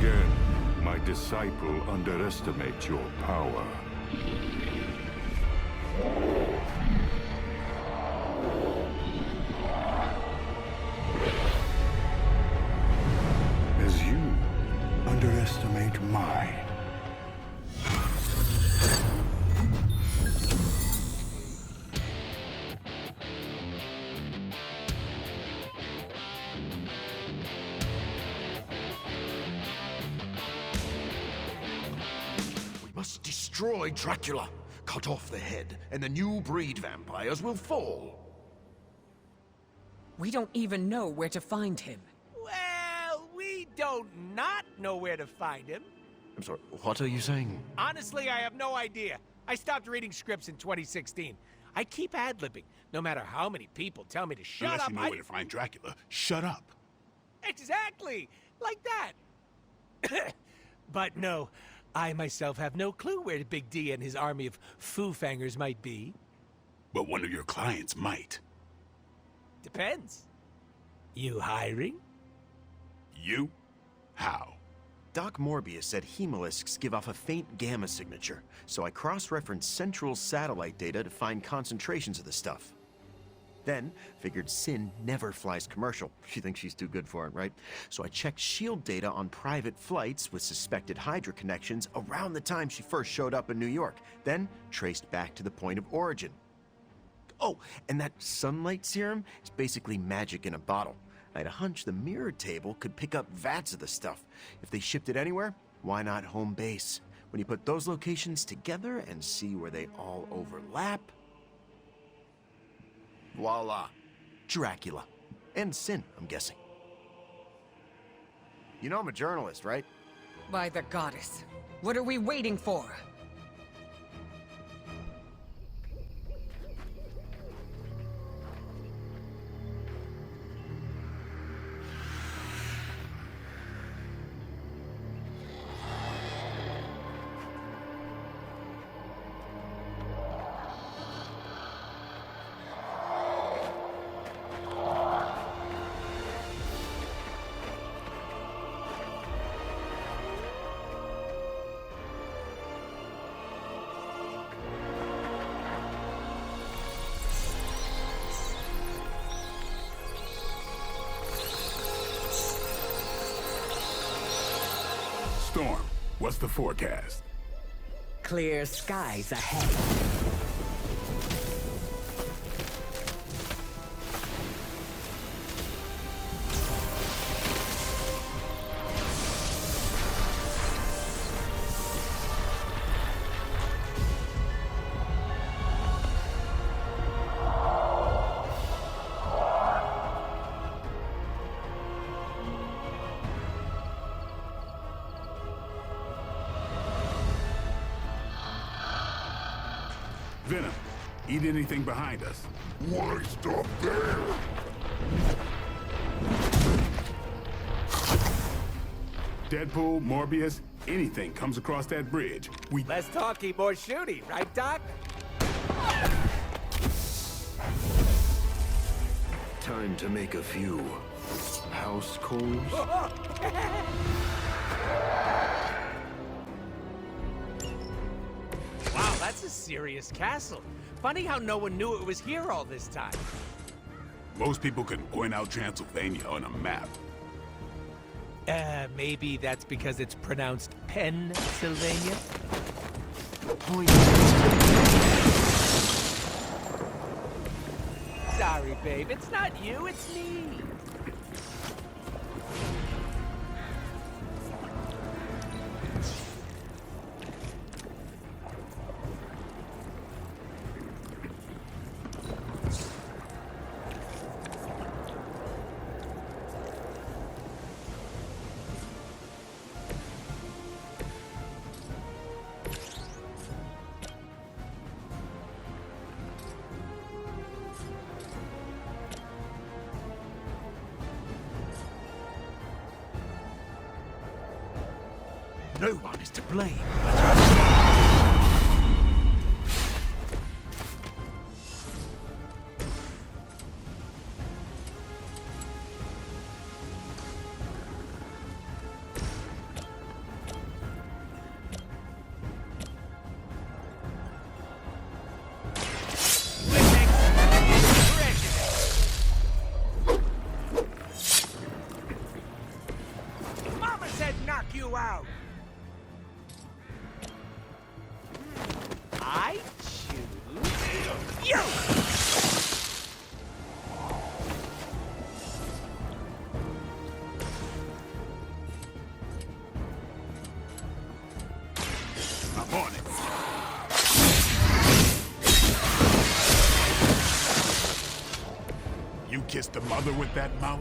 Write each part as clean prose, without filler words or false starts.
again, my disciple underestimates your power. As you underestimate mine. Destroy Dracula, cut off the head, and the new breed vampires will fall. We don't even know where to find him. Well, we don't not know where to find him. I'm sorry, what are you saying? Honestly, I have no idea. I stopped reading scripts in 2016. I keep ad-libbing, no matter how many people tell me to shut Unless up. you know where to find Dracula, shut up. Exactly, like that. But no, I myself have no clue where Big D and his army of foo-fangers might be. But one of your clients might. Depends. You hiring? You? How? Doc Morbius said hemolisks give off a faint gamma signature, so I cross-referenced central satellite data to find concentrations of the stuff. Then, figured Sin never flies commercial. She thinks she's too good for it, right? So I checked SHIELD data on private flights with suspected Hydra connections around the time she first showed up in New York, then traced back to the point of origin. Oh, and that sunlight serum is basically magic in a bottle. I had a hunch the mirror table could pick up vats of the stuff. If they shipped it anywhere, why not home base? When you put those locations together and see where they all overlap... voila. Dracula. And Sin, I'm guessing. You know I'm a journalist, right? By the goddess. What are we waiting for? Storm, what's the forecast? Clear skies ahead. Venom, eat anything behind us. Why stop there? Deadpool, Morbius, anything comes across that bridge. Less talking, more shooting, right, Doc? Time to make a few house calls. Wow, that's a serious castle. Funny how no one knew it was here all this time. Most people couldn't point out Transylvania on a map. Maybe that's because it's pronounced Pennsylvania? Point. Sorry, babe, it's not you, it's me. No one is to blame. you out. I choose you! I'm on it. You kissed the mother with that mouth?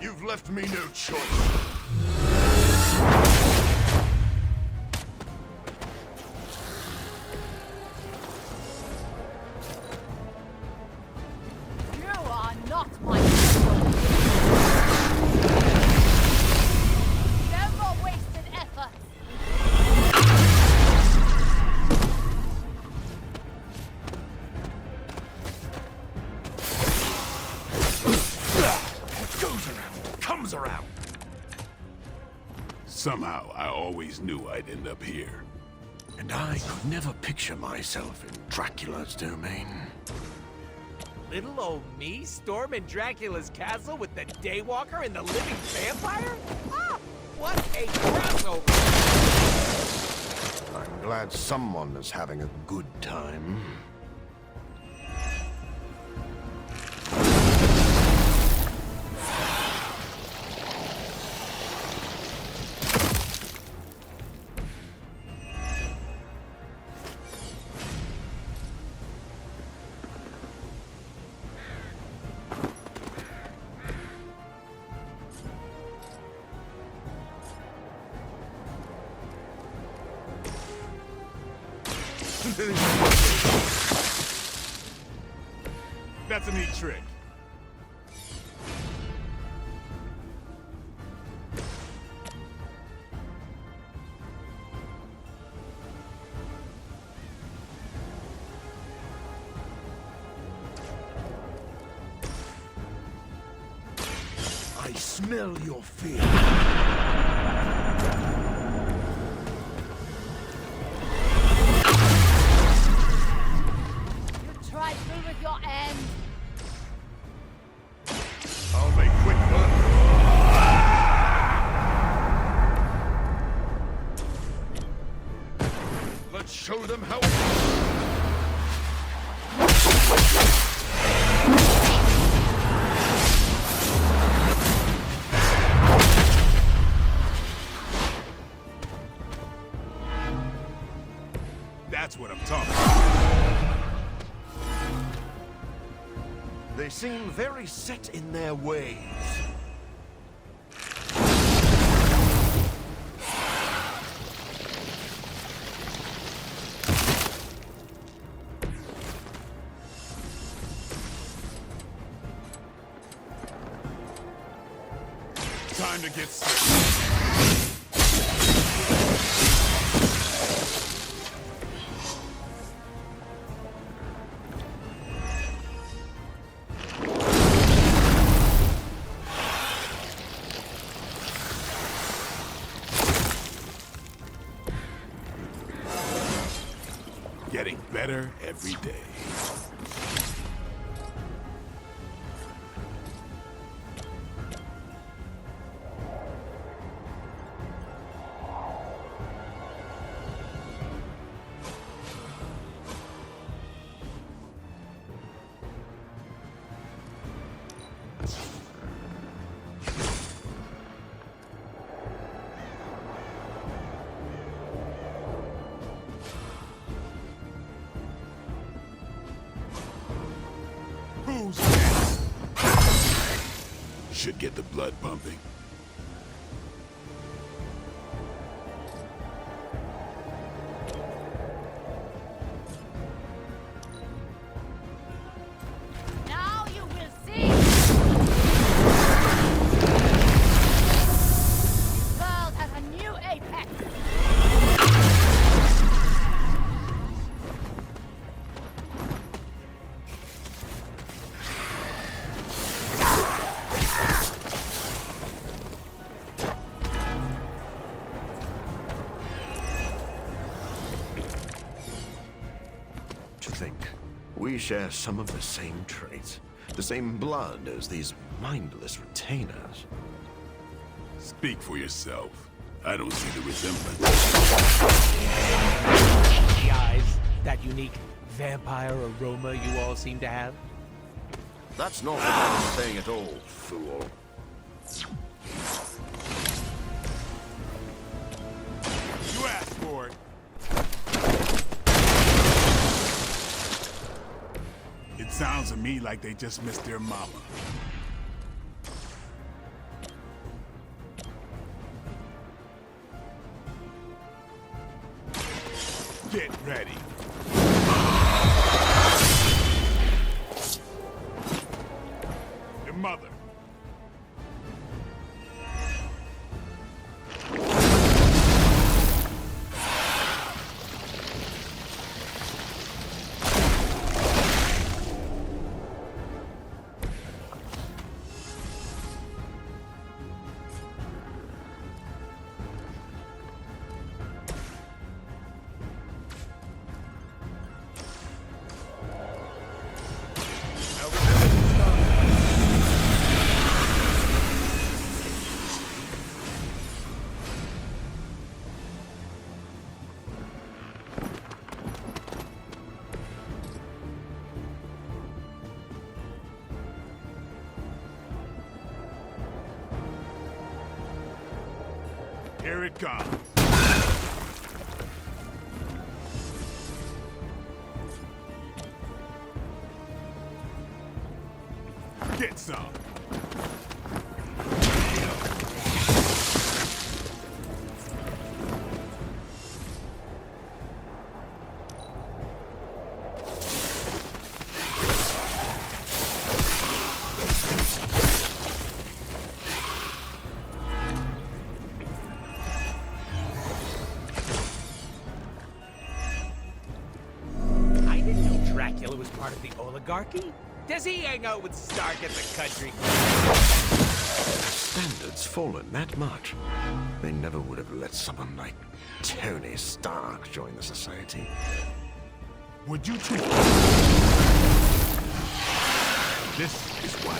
You've left me no choice. You are not my equal. No more wasted effort. What goes around comes around. Somehow, I always knew I'd end up here. And I could never picture myself in Dracula's domain. Little old me storming Dracula's castle with the Daywalker and the living vampire? Ah, what a crossover! I'm glad someone is having a good time. That's a neat trick. I smell your fear. You tried through with your end. I'll make quick work. Let's show them how. That's what I'm talking about. They seem very set in their ways. Time to get sick. Getting better every day. Who's next? Should get the blood pumping. Now you will see. This world has a new apex. think. We share some of the same traits. The same blood as these mindless retainers. Speak for yourself. I don't see the resemblance. The eyes, that unique vampire aroma you all seem to have. That's not what I was saying at all, fool. You asked for it. It sounds to me like they just missed their mama. Get ready. Your mother. Here it comes. Get some. I didn't know Dracula was part of the oligarchy. Does he hang out with Stark at the country? Standards fallen that much. They never would have let someone like Tony Stark join the society. Would you treat This is why.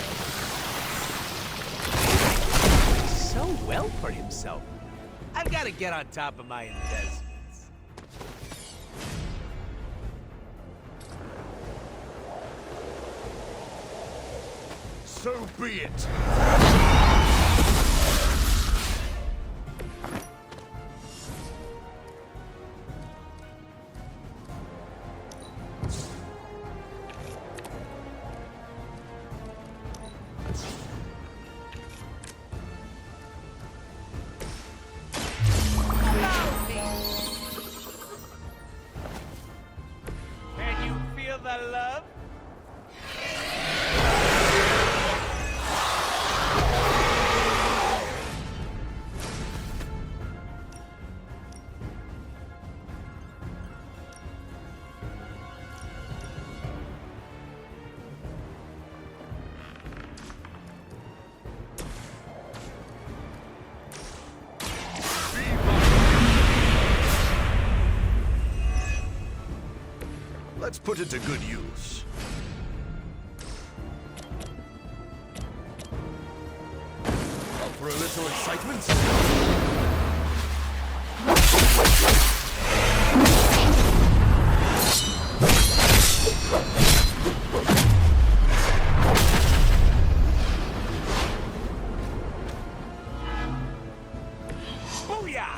So well for himself. I've got to get on top of my investments. So be it. Can you feel the love? Let's put it to good use. Up for a little excitement? Booyah!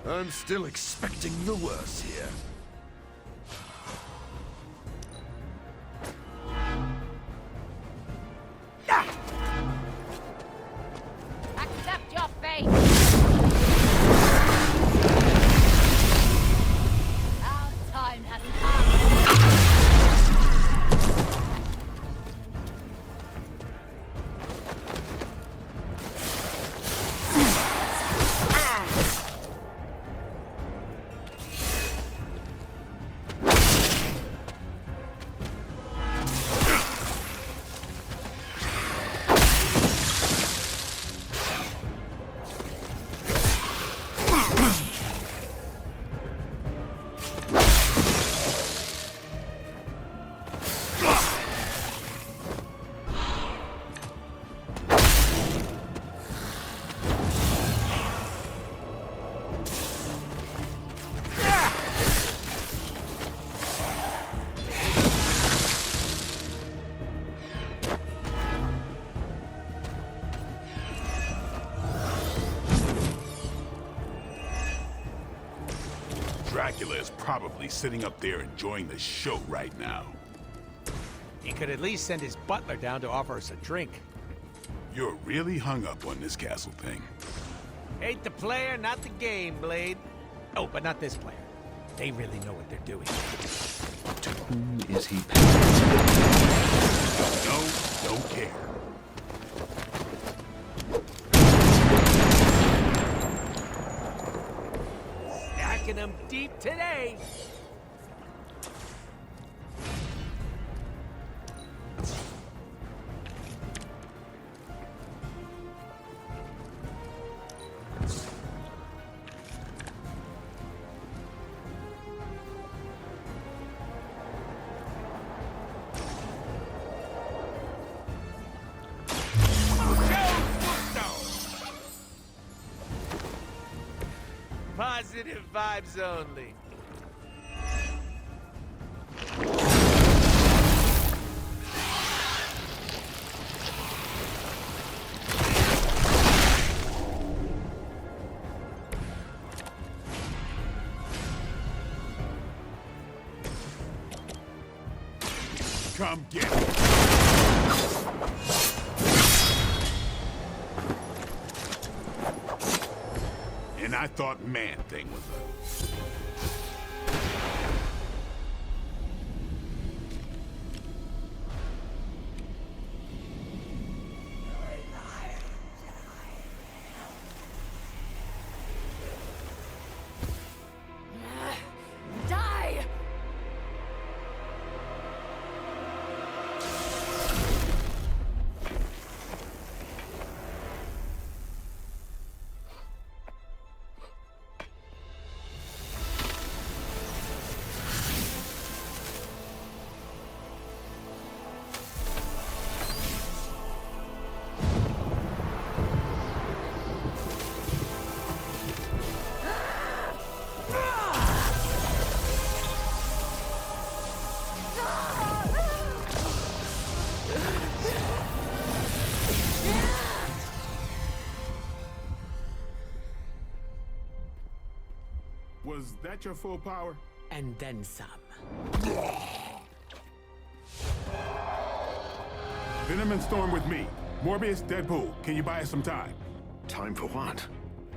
I'm still expecting the worst here. Accept your fate! Our time has come! Dracula is probably sitting up there enjoying the show right now. He could at least send his butler down to offer us a drink. You're really hung up on this castle thing. Hate the player, not the game, Blade. Oh, but not this player. They really know what they're doing. To whom is he paying? No, don't care. Stacking them deep today. Positive vibes only. Come get it. And I thought Man-Thing was a... Die! Was that your full power? And then some. Venom and Storm with me. Morbius, Deadpool, can you buy us some time? Time for what?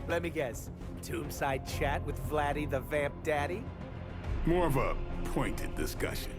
Let me guess. Tombside chat with Vladdy the Vamp Daddy? More of a pointed discussion.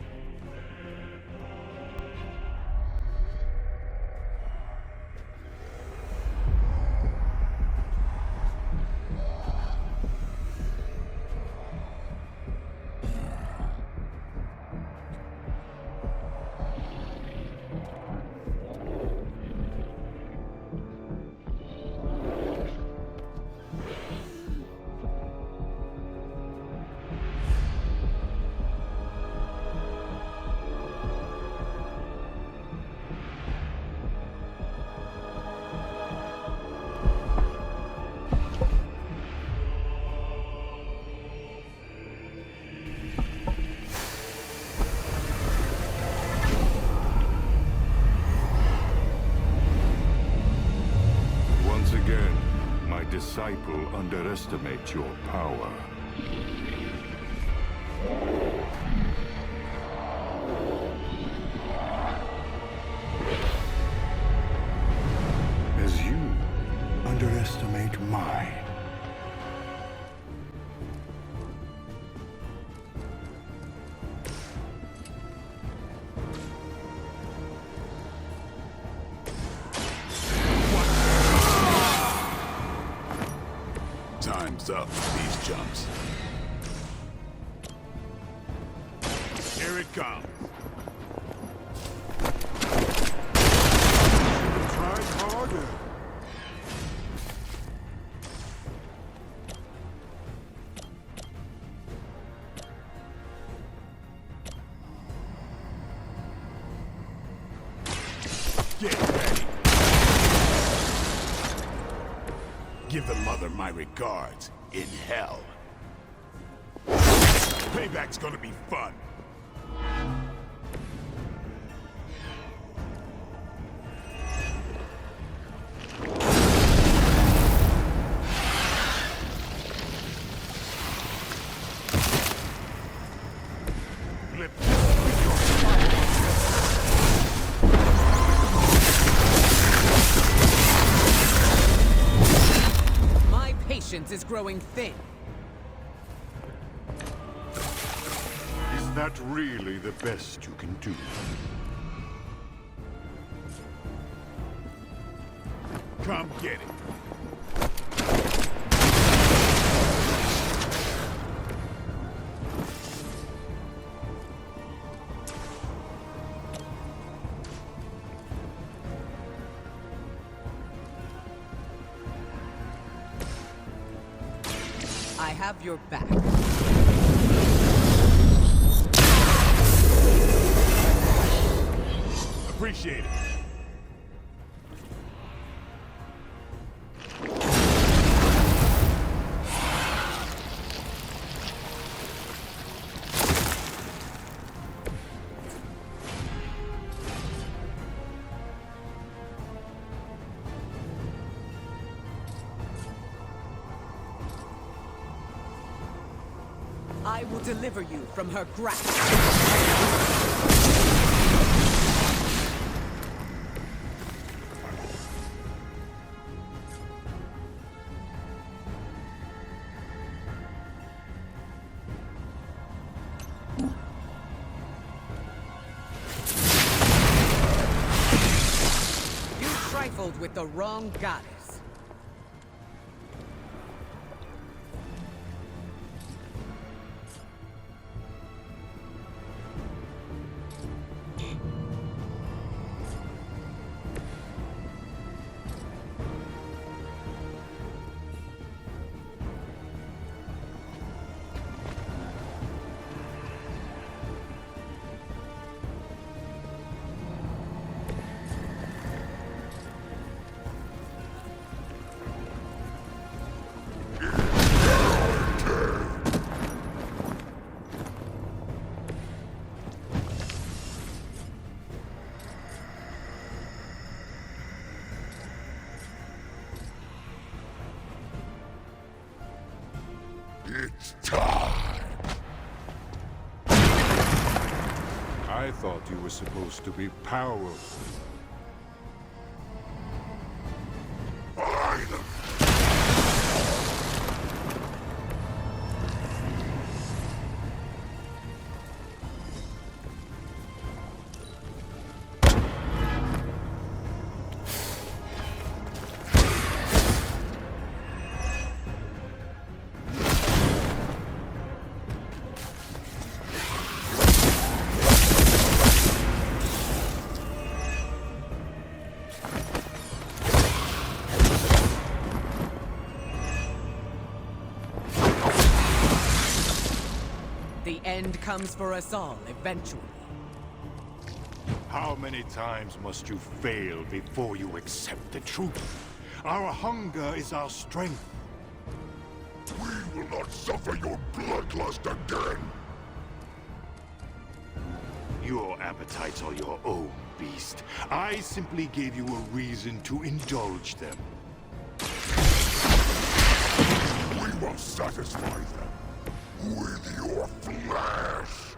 Once again, my disciple underestimates your power. As you underestimate mine. Time's up for these jumps. Here it comes. Try harder. Get ready. Give the mother my regards in hell. Payback's gonna be fun. Records is growing thin. Is that really the best you can do? Come get it. I have your back. Appreciate it. I will deliver you from her grasp. You trifled with the wrong goddess. It's time! I thought you were supposed to be powerful. Fine! The end comes for us all, eventually. How many times must you fail before you accept the truth? Our hunger is our strength. We will not suffer your bloodlust again! Your appetites are your own, beast. I simply gave you a reason to indulge them. We will satisfy them with your flesh!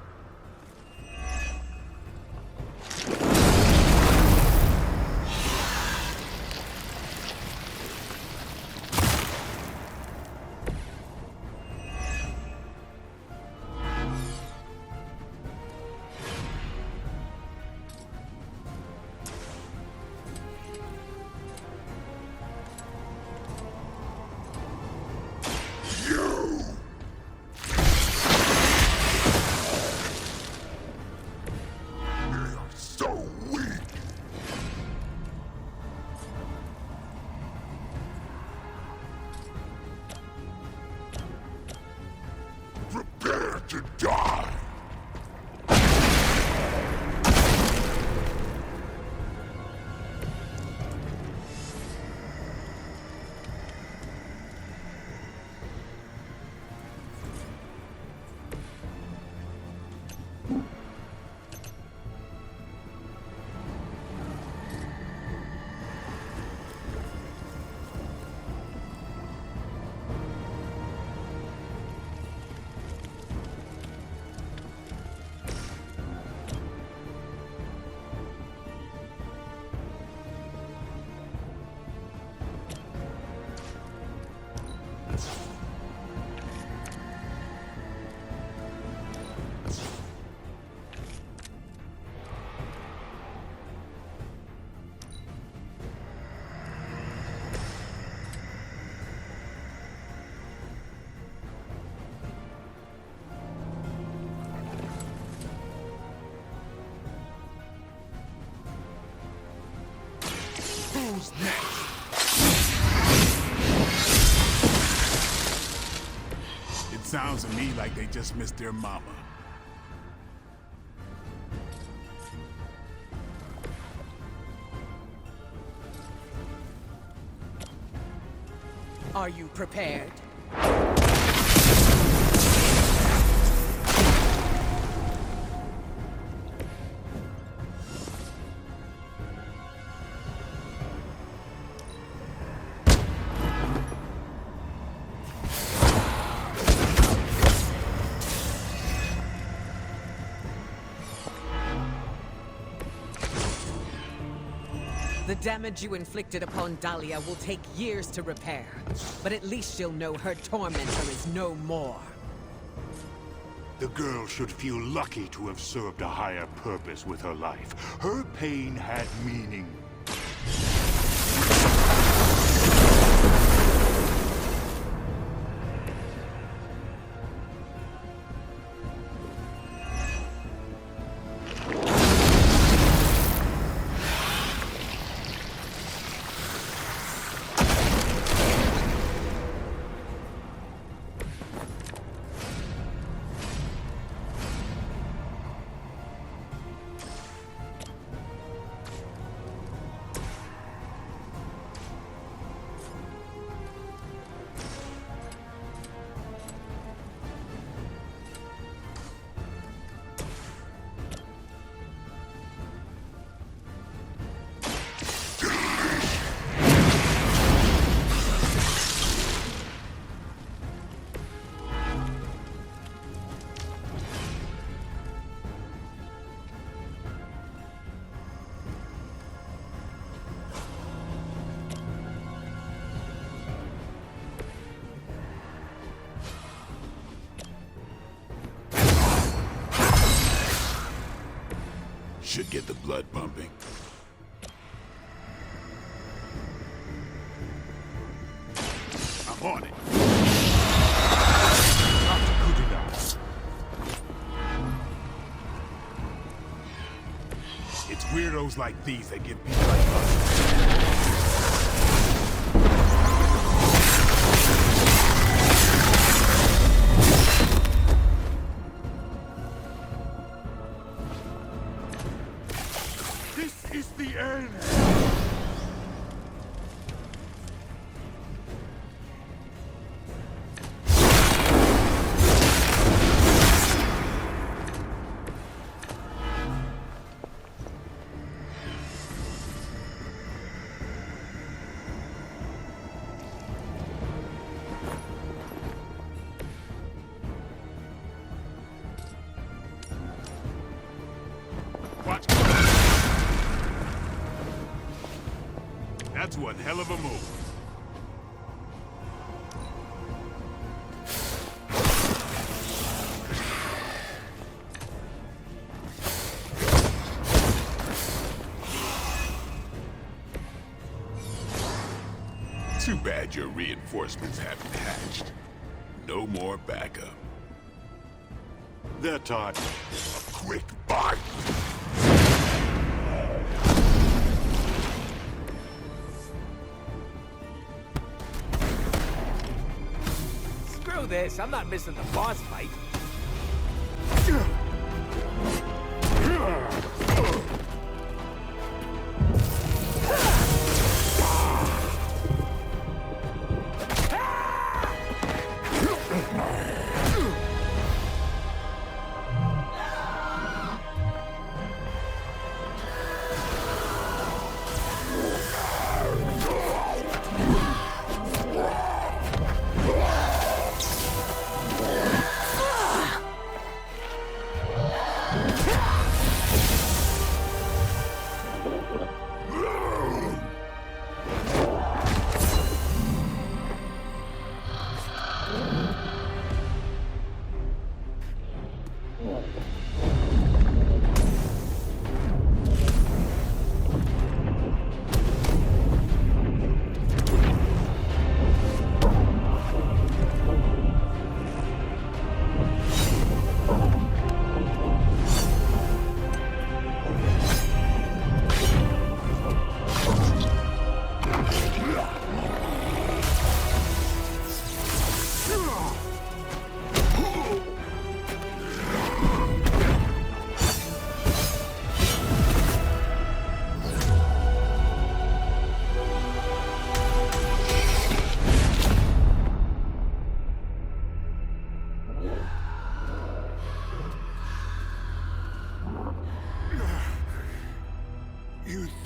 Who's next? It sounds to me like they just missed their mama. Are you prepared? The damage you inflicted upon Dahlia will take years to repair, but at least she'll know her tormentor is no more. The girl should feel lucky to have served a higher purpose with her life. Her pain had meaning. Should get the blood pumping. I'm on it. Not good enough. It's weirdos like these that get people like us. This is the end! Watch. That's one hell of a move. Too bad your reinforcements haven't hatched. No more backup. They're taught a quick bite. Screw this, I'm not missing the boss fight.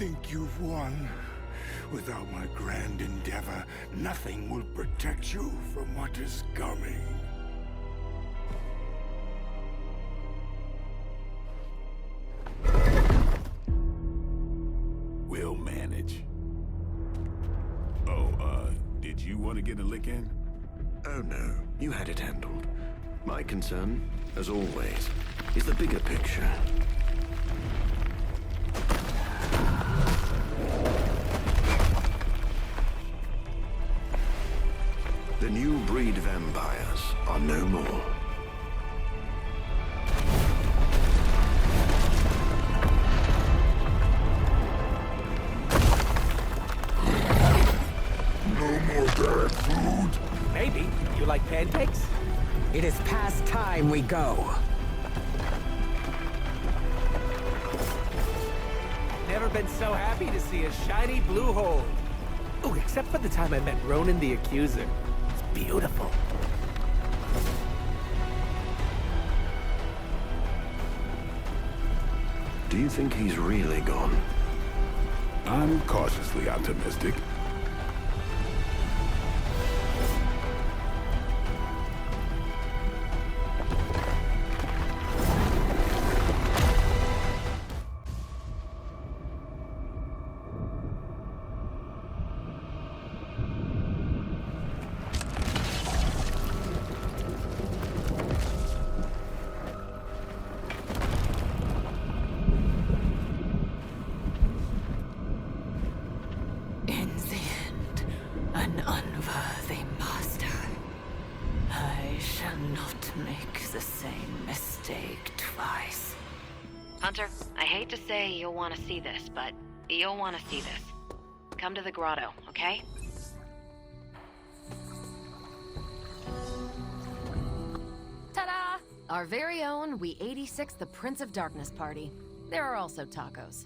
think you've won. Without my grand endeavor, nothing will protect you from what is coming. We'll manage. Oh, did you want to get a lick in? Oh no, you had it handled. My concern, as always, is the bigger picture. The new breed vampires are no more. No more bad food. Maybe. You like pancakes? It is past time we go. Never been so happy to see a shiny blue hole. Oh, except for the time I met Ronan the Accuser. It's beautiful. Do you think he's really gone? I'm cautiously optimistic. In the end, an unworthy master. I shall not make the same mistake twice. Hunter, I hate to say you'll want to see this, but you'll want to see this. Come to the grotto, okay? Ta-da! Our very own We-86 the Prince of Darkness party. There are also tacos.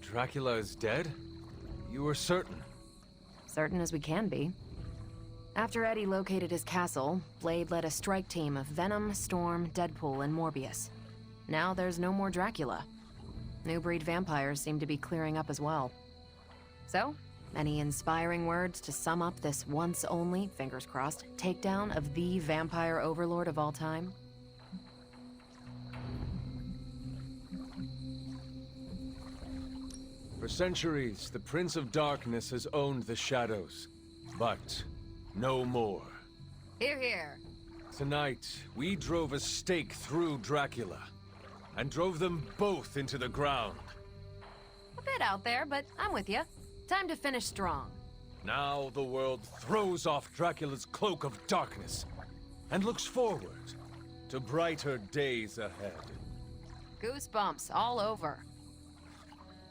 Dracula is dead? You were certain? Certain as we can be. After Eddie located his castle, Blade led a strike team of Venom, Storm, Deadpool, and Morbius. Now there's no more Dracula. New breed vampires seem to be clearing up as well. So, any inspiring words to sum up this once only, fingers crossed, takedown of the vampire overlord of all time? For centuries, the Prince of Darkness has owned the shadows. But no more. Hear, hear. Tonight, we drove a stake through Dracula. And drove them both into the ground. A bit out there, but I'm with you. Time to finish strong. Now the world throws off Dracula's cloak of darkness and looks forward to brighter days ahead. Goosebumps all over.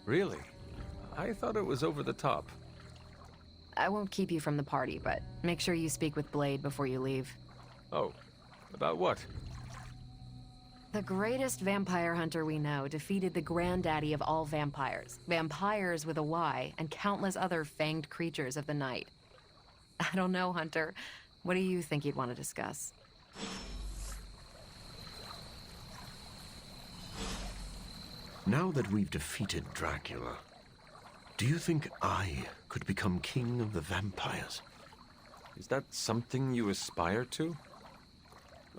Really? I thought it was over the top. I won't keep you from the party, but make sure you speak with Blade before you leave. Oh, about what? The greatest vampire hunter we know defeated the granddaddy of all vampires. Vampires with a Y, and countless other fanged creatures of the night. I don't know, Hunter. What do you think you'd want to discuss? Now that we've defeated Dracula, do you think I could become king of the vampires? Is that something you aspire to?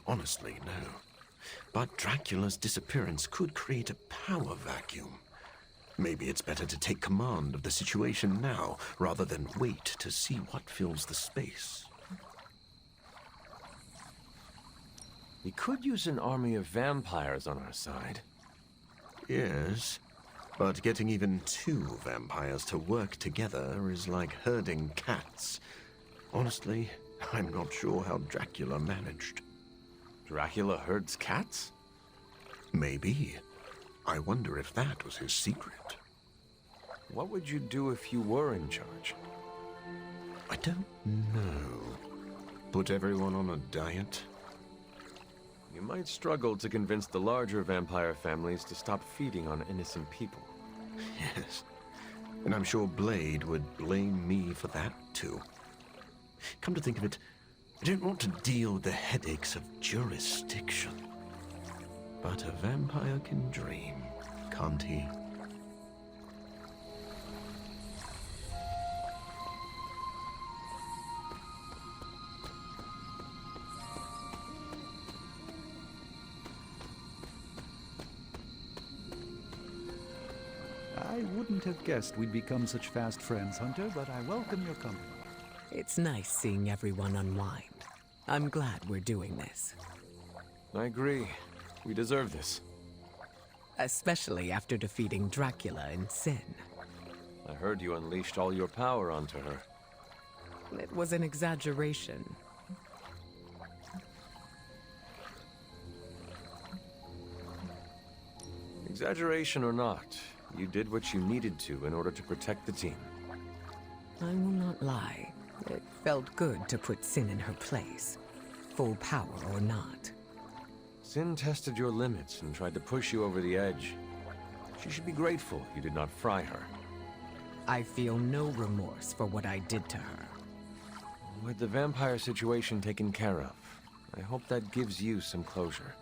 Honestly, no. But Dracula's disappearance could create a power vacuum. Maybe it's better to take command of the situation now, rather than wait to see what fills the space. We could use an army of vampires on our side. Yes, but getting even two vampires to work together is like herding cats. Honestly, I'm not sure how Dracula managed. Dracula herds cats? Maybe. I wonder if that was his secret. What would you do if you were in charge? I don't know. Put everyone on a diet? You might struggle to convince the larger vampire families to stop feeding on innocent people. Yes. And I'm sure Blade would blame me for that, too. Come to think of it, I don't want to deal with the headaches of jurisdiction. But a vampire can dream, can't he? wouldn't have guessed we'd become such fast friends, Hunter, but I welcome your company. It's nice seeing everyone unwind. I'm glad we're doing this. I agree. We deserve this. Especially after defeating Dracula in Sin. I heard you unleashed all your power onto her. It was an exaggeration. Exaggeration or not, you did what you needed to in order to protect the team. I will not lie. It felt good to put Sin in her place. Full power or not. Sin tested your limits and tried to push you over the edge. She should be grateful you did not fry her. I feel no remorse for what I did to her. With the vampire situation taken care of, I hope that gives you some closure.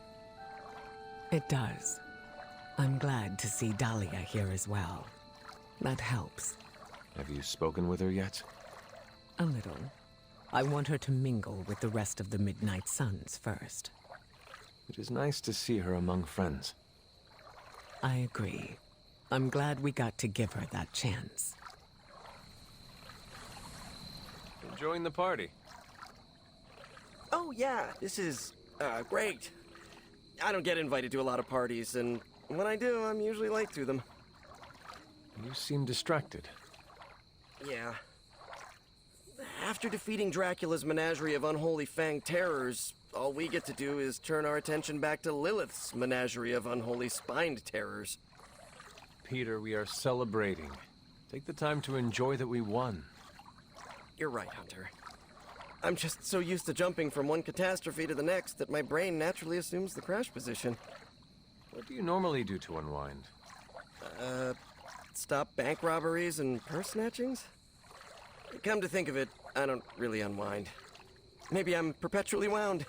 It does. I'm glad to see Dahlia here as well. That helps. Have you spoken with her yet? A little. I want her to mingle with the rest of the Midnight Suns first. It is nice to see her among friends. I agree. I'm glad we got to give her that chance. Enjoying the party? Oh yeah, this is, great. I don't get invited to a lot of parties, and when I do, I'm usually late to them. You seem distracted. Yeah. After defeating Dracula's menagerie of unholy fanged terrors, all we get to do is turn our attention back to Lilith's menagerie of unholy spined terrors. Peter, we are celebrating. Take the time to enjoy that we won. You're right, Hunter. I'm just so used to jumping from one catastrophe to the next that my brain naturally assumes the crash position. What do you normally do to unwind? Stop bank robberies and purse snatchings? Come to think of it, I don't really unwind. Maybe I'm perpetually wound.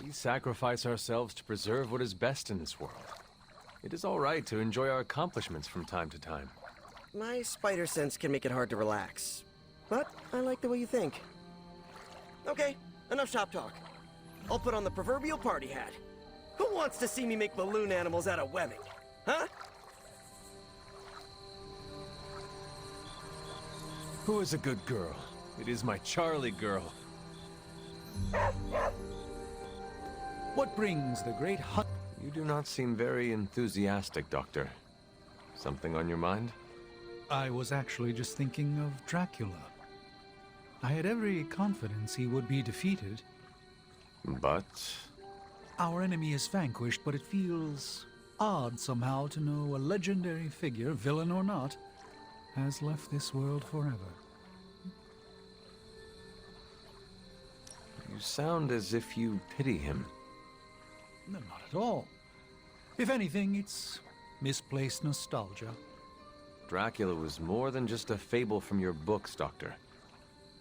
We sacrifice ourselves to preserve what is best in this world. It is all right to enjoy our accomplishments from time to time. My spider sense can make it hard to relax, but I like the way you think. Okay, enough shop talk. I'll put on the proverbial party hat. Who wants to see me make balloon animals out of webbing? Huh? Who is a good girl? It is my Charlie girl. What brings the great Hunt? You do not seem very enthusiastic, Doctor. Something on your mind? I was actually just thinking of Dracula. I had every confidence he would be defeated. But... Our enemy is vanquished, but it feels odd somehow to know a legendary figure, villain or not, has left this world forever. You sound as if you pity him. No, not at all. If anything, it's misplaced nostalgia. Dracula was more than just a fable from your books, Doctor.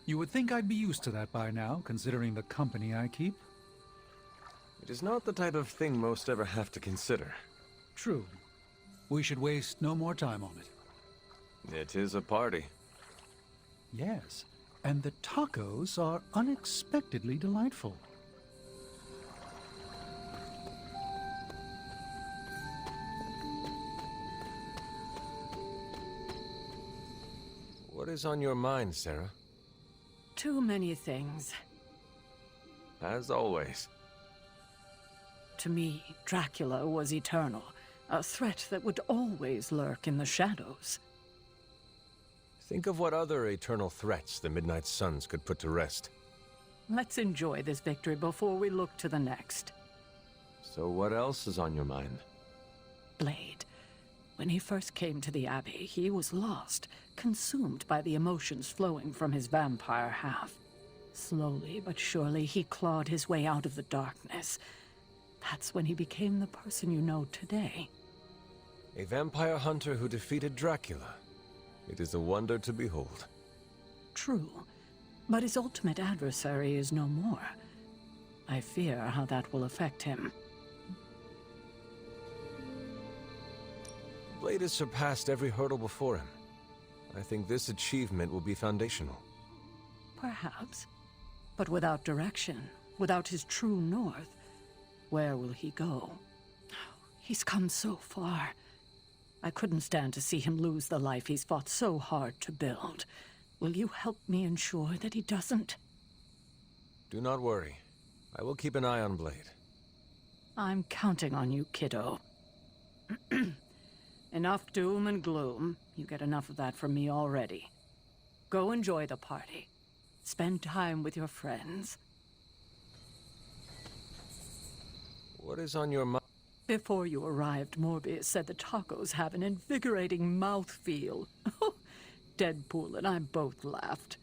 You would think I'd be used to that by now, considering the company I keep. It is not the type of thing most ever have to consider. True. We should waste no more time on it. It is a party. Yes, and the tacos are unexpectedly delightful. What is on your mind, Sarah? Too many things. As always. To me, Dracula was eternal, a threat that would always lurk in the shadows. Think of what other eternal threats the Midnight Suns could put to rest. Let's enjoy this victory before we look to the next. So what else is on your mind? Blade. When he first came to the Abbey, he was lost, consumed by the emotions flowing from his vampire half. Slowly but surely, he clawed his way out of the darkness. That's when he became the person you know today. A vampire hunter who defeated Dracula. It is a wonder to behold. True, but his ultimate adversary is no more. I fear how that will affect him. Blade has surpassed every hurdle before him. I think this achievement will be foundational. Perhaps. But without direction, without his true north, where will he go? He's come so far. I couldn't stand to see him lose the life he's fought so hard to build. Will you help me ensure that he doesn't? Do not worry. I will keep an eye on Blade. I'm counting on you, kiddo. Enough doom and gloom. You get enough of that from me already. Go enjoy the party. Spend time with your friends. What is on your mind? Before you arrived, Morbius said the tacos have an invigorating mouthfeel. Deadpool and I both laughed.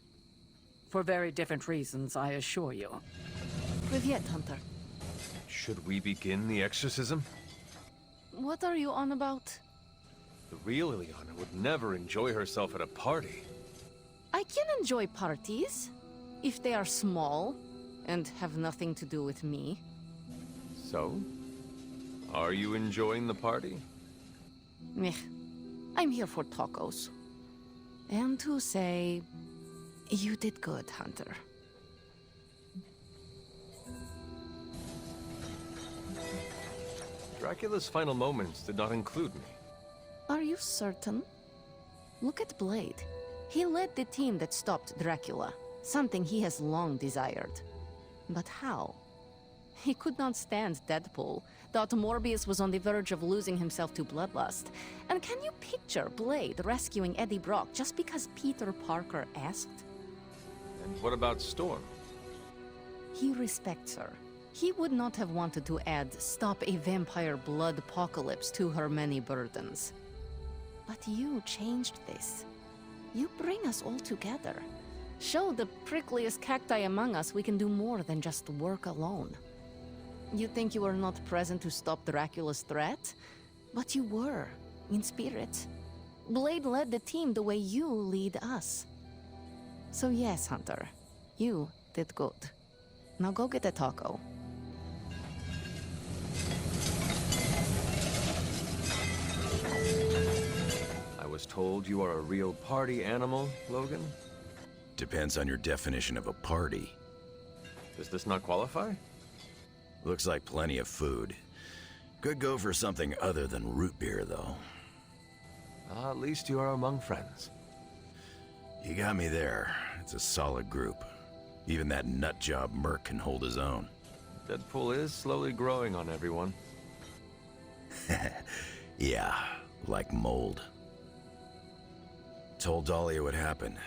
For very different reasons, I assure you. Привет, Hunter. Should we begin the exorcism? What are you on about? The real Ileana would never enjoy herself at a party. I can enjoy parties, if they are small and have nothing to do with me. So? Are you enjoying the party? Meh. I'm here for tacos. And to say, you did good, Hunter. Dracula's final moments did not include me. Are you certain? Look at Blade. He led the team that stopped Dracula, something he has long desired. But how? He could not stand Deadpool, thought Morbius was on the verge of losing himself to bloodlust. And can you picture Blade rescuing Eddie Brock just because Peter Parker asked? And what about Storm? He respects her. He would not have wanted to add "stop a vampire blood apocalypse" to her many burdens. But you changed this. You bring us all together. Show the prickliest cacti among us we can do more than just work alone. You think you were not present to stop Dracula's threat? But you were, in spirit. Blade led the team the way you lead us. So yes, Hunter, you did good. Now go get a taco. I was told you are a real party animal, Logan? Depends on your definition of a party. Does this not qualify? Looks like plenty of food. Could go for something other than root beer, though. At least you are among friends. You got me there. It's a solid group. Even that nutjob Merc can hold his own. Deadpool is slowly growing on everyone. Yeah, like mold. Told Dahlia what happened.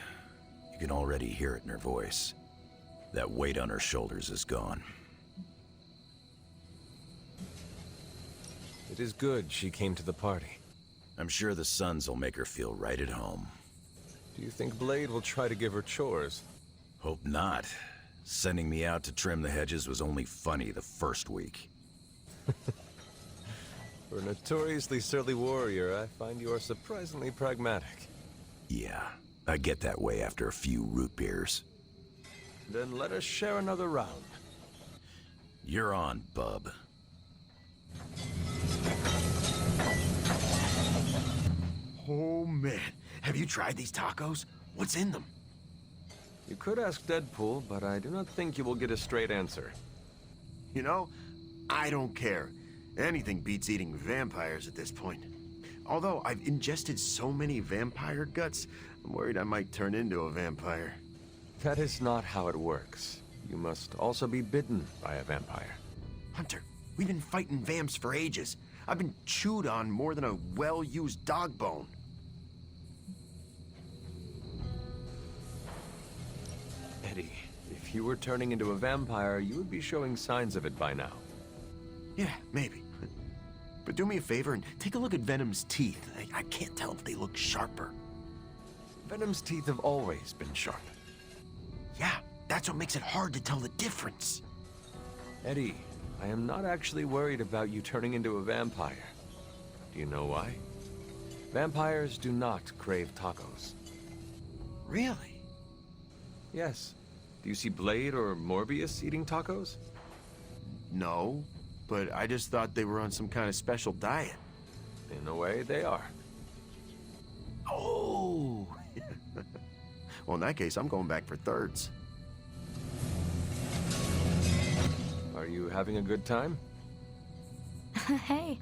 You can already hear it in her voice. That weight on her shoulders is gone. It is good she came to the party. I'm sure the Suns will make her feel right at home. Do you think Blade will try to give her chores? Hope not. Sending me out to trim the hedges was only funny the first week. For a notoriously surly warrior, I find you are surprisingly pragmatic. Yeah, I get that way after a few root beers. Then let us share another round. You're on, bub. Oh man, have you tried these tacos? What's in them? You could ask Deadpool, but I do not think you will get a straight answer. You know, I don't care. Anything beats eating vampires at this point. Although I've ingested so many vampire guts, I'm worried I might turn into a vampire. That is not how it works. You must also be bitten by a vampire. Hunter, we've been fighting vamps for ages. I've been chewed on more than a well-used dog bone. Eddie, if you were turning into a vampire, you would be showing signs of it by now. Yeah, maybe. But do me a favor and take a look at Venom's teeth. I can't tell if they look sharper. Venom's teeth have always been sharp. Yeah, that's what makes it hard to tell the difference. Eddie, I am not actually worried about you turning into a vampire. Do you know why? Vampires do not crave tacos. Really? Yes. Do you see Blade or Morbius eating tacos? No, but I just thought they were on some kind of special diet. In a way, they are. Oh! Well, in that case, I'm going back for thirds. Are you having a good time? Hey,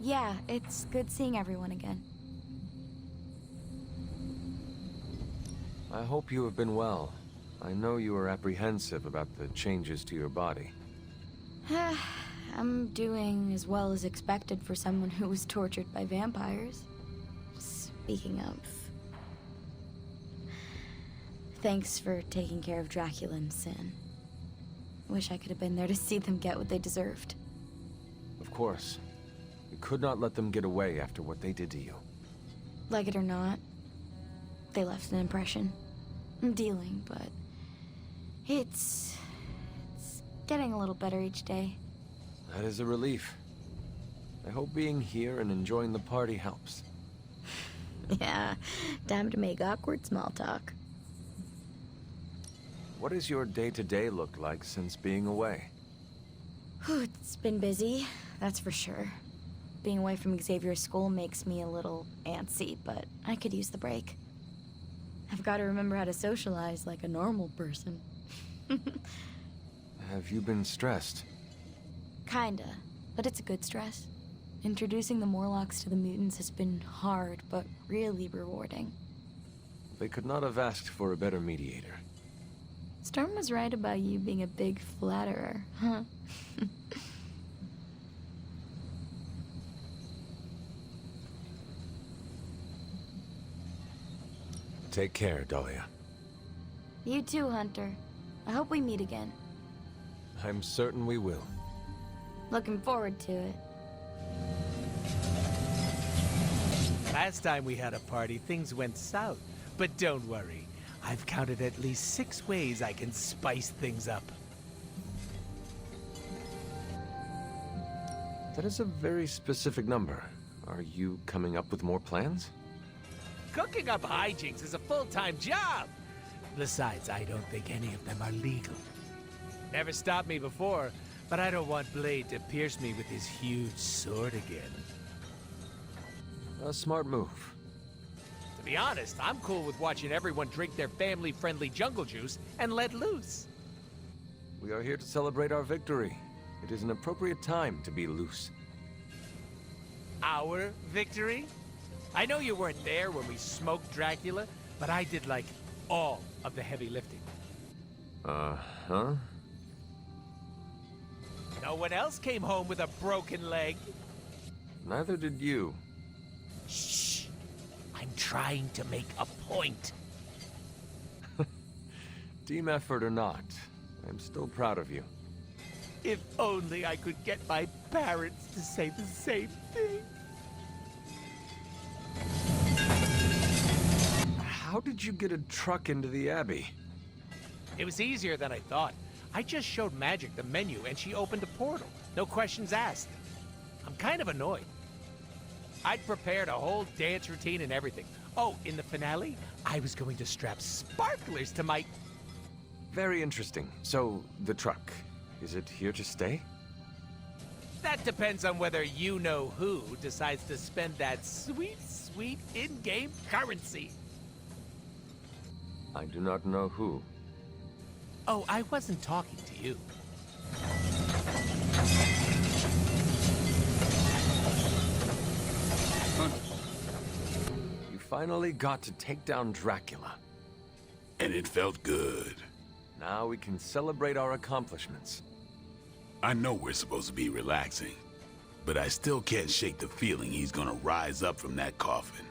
Yeah, it's good seeing everyone again. I hope you have been well. I know you were apprehensive about the changes to your body. I'm doing as well as expected for someone who was tortured by vampires. Speaking of... Thanks for taking care of Dracula and Sin. Wish I could have been there to see them get what they deserved. Of course. You could not let them get away after what they did to you. Like it or not, they left an impression. I'm dealing, but... It's getting a little better each day. That is a relief. I hope being here and enjoying the party helps. Yeah, time to make awkward small talk. What does your day-to-day look like since being away? It's been busy, that's for sure. Being away from Xavier's school makes me a little antsy, but I could use the break. I've got to remember how to socialize like a normal person. Have you been stressed? Kinda, but it's a good stress. Introducing the Morlocks to the mutants has been hard, but really rewarding. They could not have asked for a better mediator. Storm was right about you being a big flatterer, huh? Take care, Dahlia. You too, Hunter. I hope we meet again. I'm certain we will. Looking forward to it. Last time we had a party, things went south. But don't worry. I've counted at least 6 ways I can spice things up. That is a very specific number. Are you coming up with more plans? Cooking up hijinks is a full-time job. Besides, I don't think any of them are legal. Never stopped me before, but I don't want Blade to pierce me with his huge sword again. A smart move. To be honest, I'm cool with watching everyone drink their family-friendly jungle juice and let loose. We are here to celebrate our victory. It is an appropriate time to be loose. Our victory? I know you weren't there when we smoked Dracula, but I did, like, all of the heavy lifting. Uh-huh. No one else came home with a broken leg. Neither did you. Shh! I'm trying to make a point. Team effort or not, I'm still proud of you. If only I could get my parents to say the same thing. How did you get a truck into the Abbey? It was easier than I thought. I just showed Magic the menu and she opened a portal. No questions asked. I'm kind of annoyed. I'd prepared a whole dance routine and everything. Oh, in the finale, I was going to strap sparklers to my... Very interesting. So, the truck, is it here to stay? That depends on whether you-know-who decides to spend that sweet, sweet in-game currency. I do not know who. Oh, I wasn't talking to you. You finally got to take down Dracula. And it felt good. Now we can celebrate our accomplishments. I know we're supposed to be relaxing, but I still can't shake the feeling he's gonna rise up from that coffin.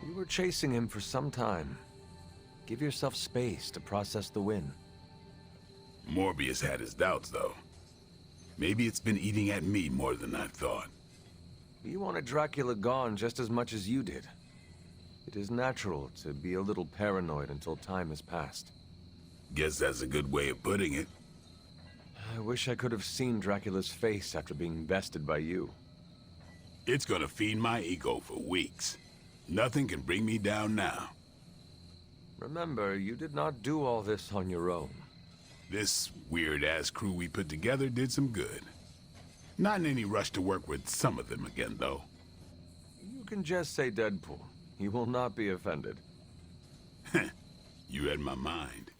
You were chasing him for some time. Give yourself space to process the win. Morbius had his doubts, though. Maybe it's been eating at me more than I thought. He wanted Dracula gone just as much as you did. It is natural to be a little paranoid until time has passed. Guess that's a good way of putting it. I wish I could have seen Dracula's face after being bested by you. It's gonna feed my ego for weeks. Nothing can bring me down now. Remember, you did not do all this on your own. This weird-ass crew we put together did some good. Not in any rush to work with some of them again, though. You can just say Deadpool. He will not be offended. You read my mind.